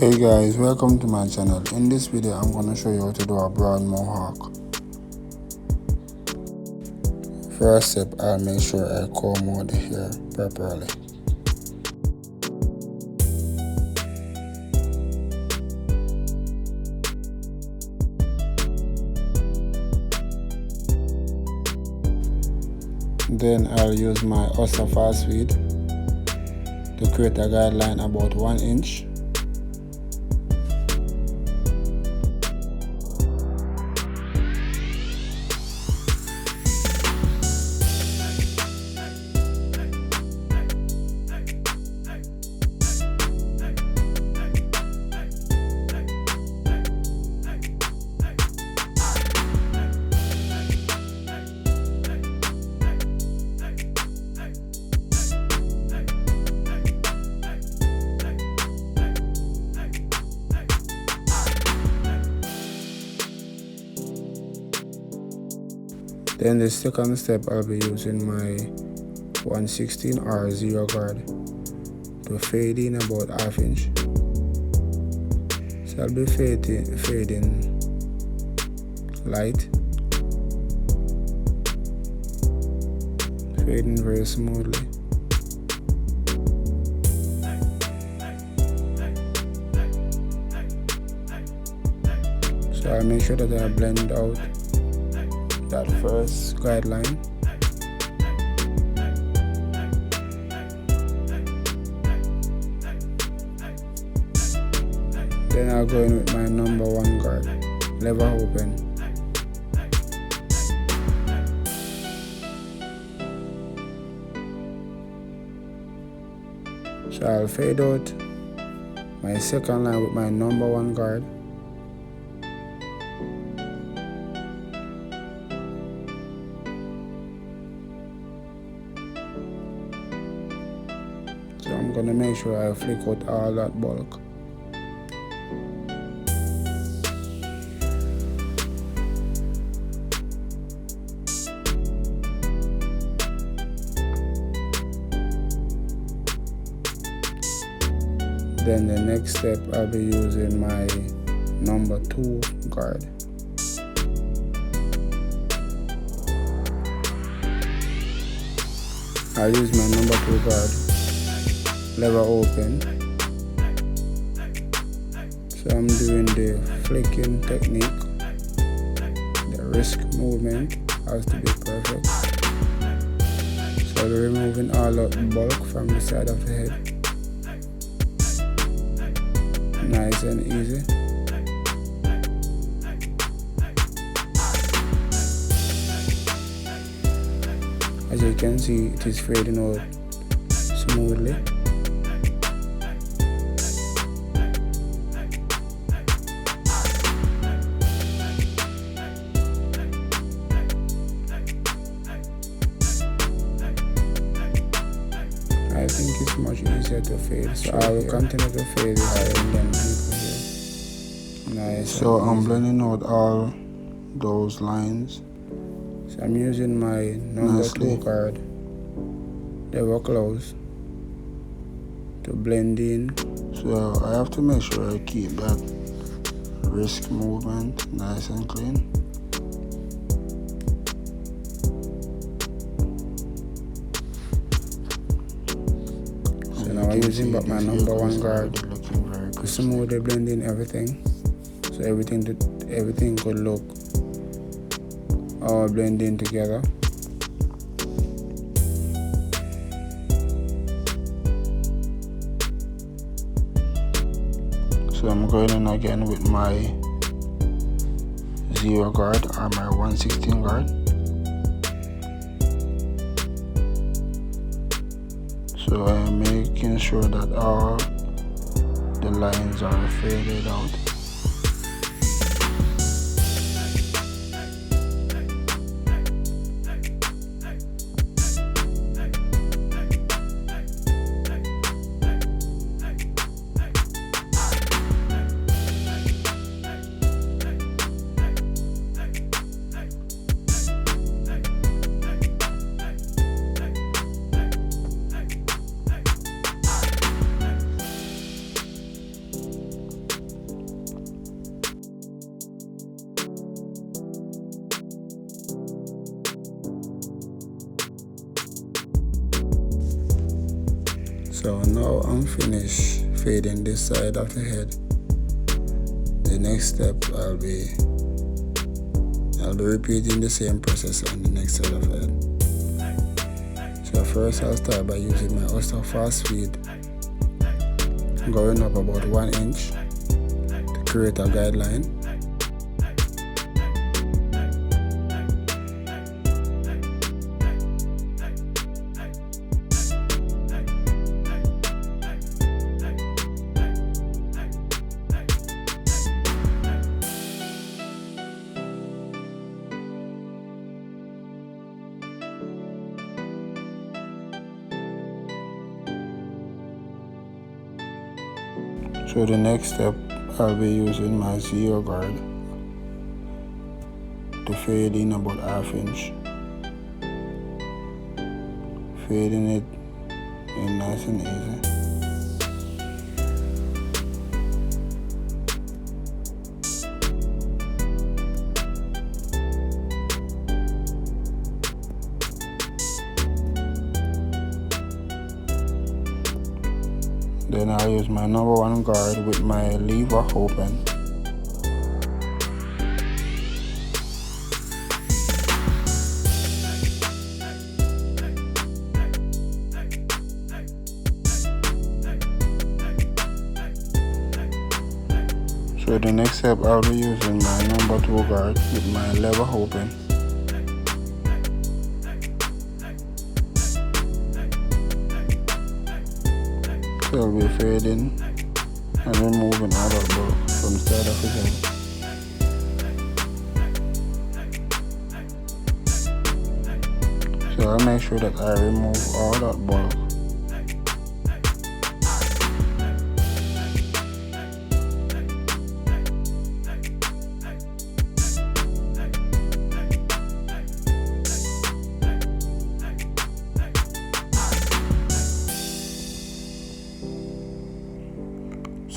Hey guys, welcome to my channel. In this video I'm going to show you how to do a broad mohawk. First step, I'll make sure I comb out the hair properly. Then I'll use my ulcer fast feed to create a guideline about 1 inch. Then the second step, I'll be using my 1/16 or 0 guard to fade in about 1/2 inch. So I'll be fading light, fading very smoothly. So I'll make sure that I blend out that first guideline. Then I'll go in with my number 1 guard, lever open. So I'll fade out my second line with my number 1 guard. So I'm gonna make sure I flick out all that bulk. Then the next step, I'll be using my number 2 guard. I'll use my number 2 guard, lever open. So I'm doing the flicking technique. The wrist movement has to be perfect. So we're removing all of the bulk from the side of the head. Nice and easy. As you can see, it is fading out smoothly. I think it's much easier to fade, so I will continue to fade it and then nice. So I'm blending out all those lines. So I'm using my number 2 guard, lever close, to blend in. So I have to make sure I keep that wrist movement nice and clean. So now I'm using but my number 1 guard to smoothly blend in everything, so everything could look all blend in together. So I'm going in again with my 0 guard or my 1/16 guard. So I'm making sure that all the lines are faded out. So now I'm finished fading this side of the head. The next step I'll be repeating the same process on the next side of the head. So first I'll start by using my ultra fast feed, going up about 1 inch to create a guideline. So the next step, I'll be using my 0 guard to fade in about 1/2 inch. Fading it in nice and easy. Then I'll use my number 1 guard with my lever open. So the next step, I'll be using my number 2 guard with my lever open. So I'll be fading and removing all that bulk from the side of his head. So I'll make sure that I remove all that bulk.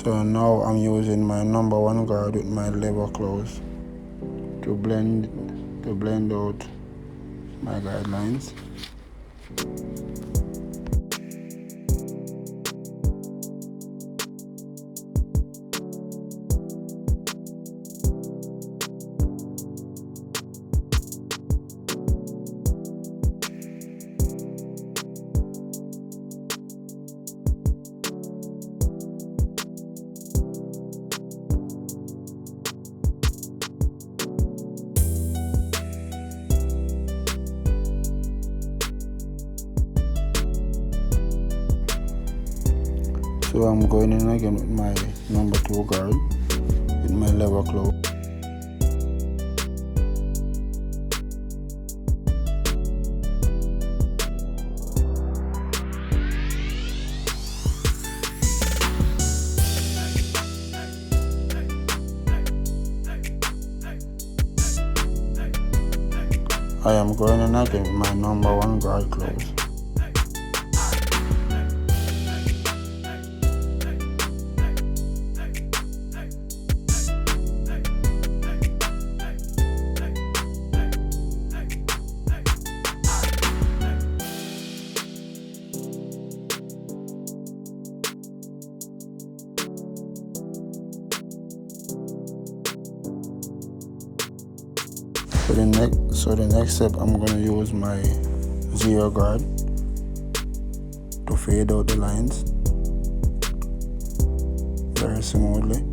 So now I'm using my number 1 guard with my lever close to blend out my guidelines. So I'm going in again with my number 2 guard with my lever close. I am going in again with my number 1 guard close. So the next step, I'm going to use my 0 guard to fade out the lines very smoothly.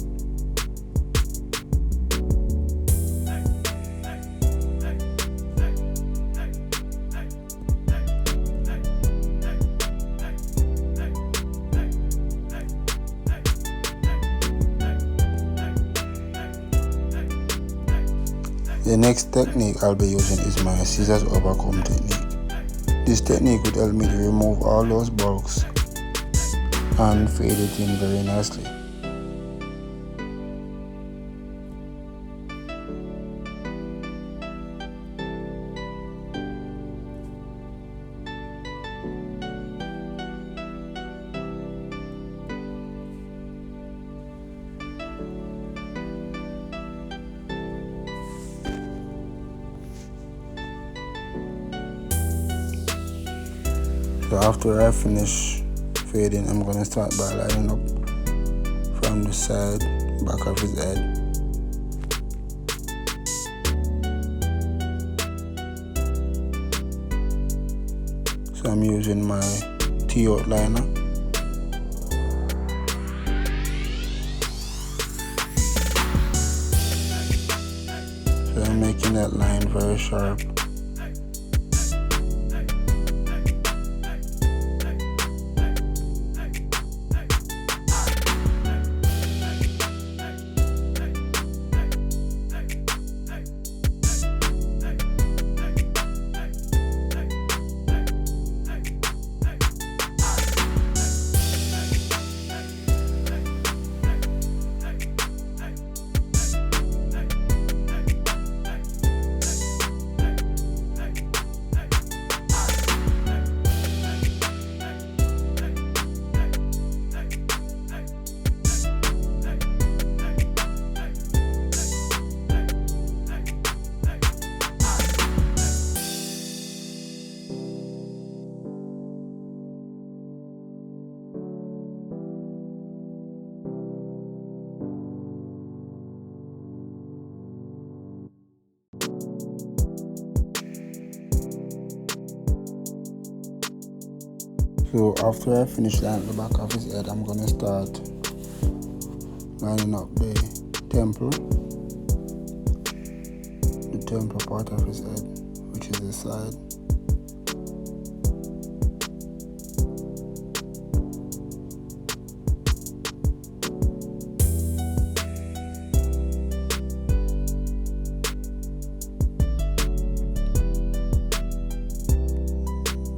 The next technique I'll be using is my scissors overcomb technique. This technique would help me to remove all those bulks and fade it in very nicely. So after I finish fading, I'm gonna start by lining up from the side, back of his head. So I'm using my T outliner. So I'm making that line very sharp. So after I finish lining the back of his head, I'm gonna start lining up the temple part of his head, which is the side.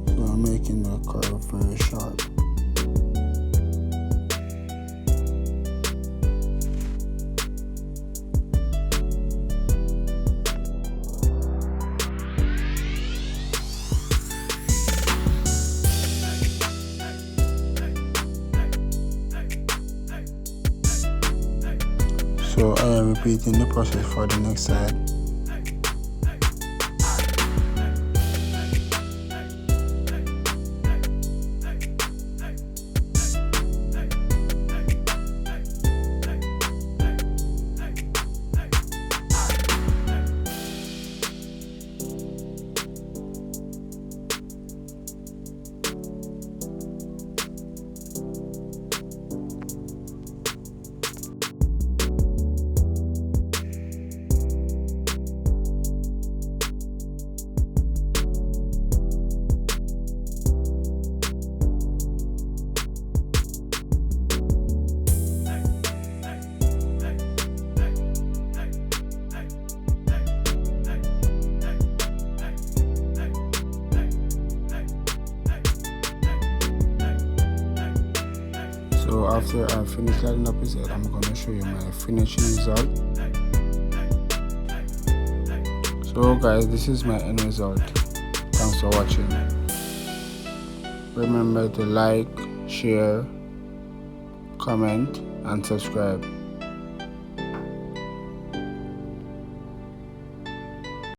So I'm making the curve very sharp. So I am repeating the process for the next side. So after I finish lining up his head, I'm gonna show you my finishing result. So guys, this is my end result. Thanks for watching. Remember to like, share, comment and subscribe.